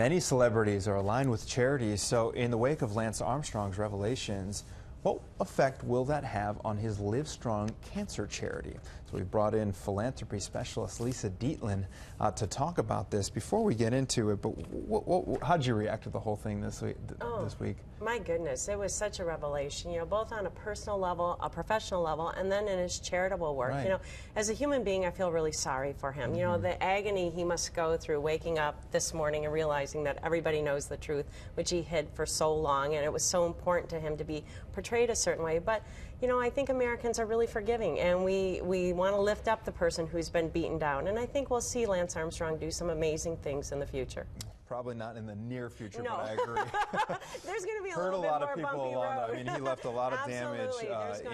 Many celebrities are aligned with charities, so in the wake of Lance Armstrong's revelations, what effect will that have on his Livestrong cancer charity? So we brought in philanthropy specialist Lisa Dietlin to talk about this. Before we get into it, but how did you react to the whole thing this week? My goodness, it was such a revelation, both on a personal level, a professional level, and then in his charitable work. Right. As a human being, I feel really sorry for him. The agony he must go through waking up this morning and realizing that everybody knows the truth, which he hid for so long, and it was so important to him to be portrayed a certain way. But I think Americans are really forgiving, and we want to lift up the person who's been beaten down. And I think we'll see Lance Armstrong do some amazing things in the future. Probably not in the near future, no. but I agree. There's going to be a Heard little a bit lot more of people bumpy along. road. I mean, he left a lot of damage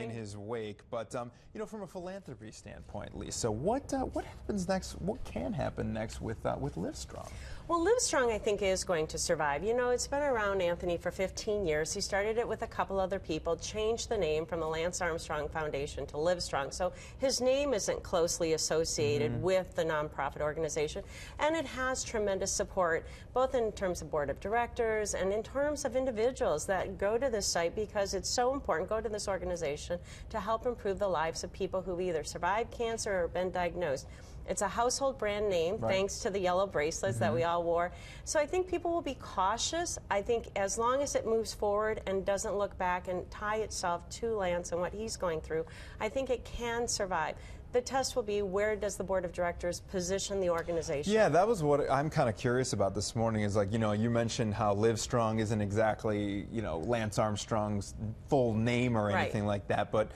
in his wake. But from a philanthropy standpoint, Lisa, what happens next? What can happen next with Livestrong? Well, Livestrong, I think, is going to survive. It's been around, Anthony, for 15 years. He started it with a couple other people, changed the name from the Lance Armstrong Foundation to Livestrong. So his name isn't closely associated with the nonprofit organization. And it has tremendous support, both in terms of board of directors and in terms of individuals that go to this site because it's so important, go to this organization to help improve the lives of people who've either survived cancer or been diagnosed. It's a household brand name, thanks to the yellow bracelets that we all wore. So I think people will be cautious. I think as long as it moves forward and doesn't look back and tie itself to Lance and what he's going through, I think it can survive. The test will be, where does the board of directors position the organization? Yeah, that was what I'm kind of curious about this morning is, like, you mentioned how Livestrong isn't exactly, Lance Armstrong's full name or anything like that, but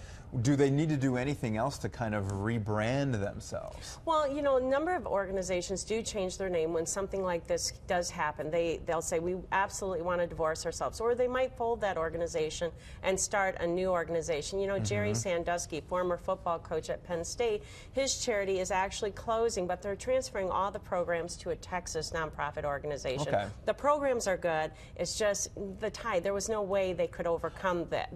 do they need to do anything else to kind of rebrand themselves? Well, a number of organizations do change their name when something like this does happen. They'll say, we absolutely want to divorce ourselves, or they might fold that organization and start a new organization. Jerry Sandusky, former football coach at Penn State, his charity is actually closing, but they're transferring all the programs to a Texas nonprofit organization. Okay. The programs are good. It's just the tie. There was no way they could overcome that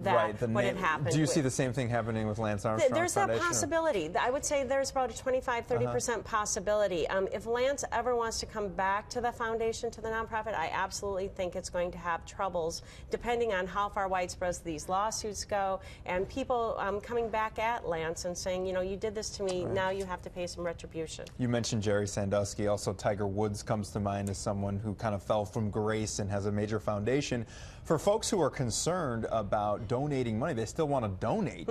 when it happened. Do you see the same thing happening with Lance Armstrong There's Foundation? That possibility. I would say there's about a 25–30% possibility. If Lance ever wants to come back to the foundation, to the nonprofit, I absolutely think it's going to have troubles, depending on how far widespread these lawsuits go, and people coming back at Lance and saying, you did this to me, now you have to pay some retribution. You mentioned Jerry Sandusky. Also, Tiger Woods comes to mind as someone who kind of fell from grace and has a major foundation. For folks who are concerned about donating money, they still want to donate.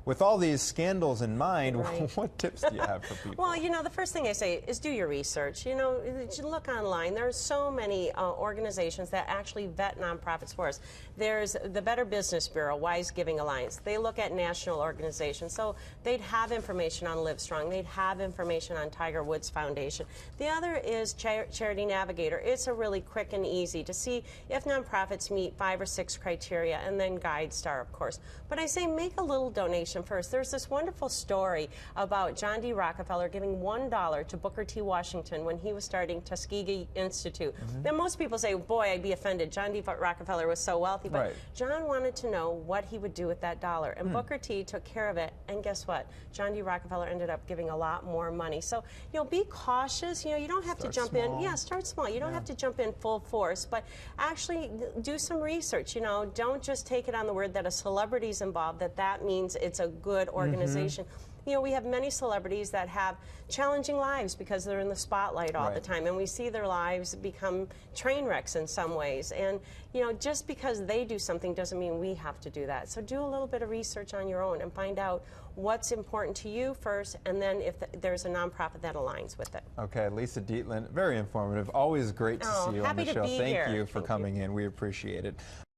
With all these scandals in mind, what tips do you have for people? Well, the first thing I say is do your research. Look online. There are so many organizations that actually vet nonprofits for us. There's the Better Business Bureau, Wise Giving Alliance. They look at national organizations. So they'd have information on Livestrong. They'd have information on Tiger Woods Foundation. The other is Charity Navigator. It's a really quick and easy to see if nonprofits meet 5 or 6 criteria, and then GuideStar, of course. But I say make a little donation first. There's this wonderful story about John D. Rockefeller giving $1 to Booker T. Washington when he was starting Tuskegee Institute. Now, most people say, boy, I'd be offended. John D. Rockefeller was so wealthy. But John wanted to know what he would do with that dollar. And Booker T. took care of it. And guess what? John D. Rockefeller ended up giving a lot more money. So, be cautious. You don't have to jump in. Yeah, start small. You don't have to jump in full force. But actually do some research. Don't just take it on the word that a celebrity's involved, that means it's a good organization. We have many celebrities that have challenging lives because they're in the spotlight all the time, and we see their lives become train wrecks in some ways. And, just because they do something doesn't mean we have to do that. So do a little bit of research on your own and find out what's important to you first, and then if there's a nonprofit that aligns with it. Okay, Lisa Dietlin, very informative. Always great to see you on the show. Happy to be here. Thank you for coming in. We appreciate it.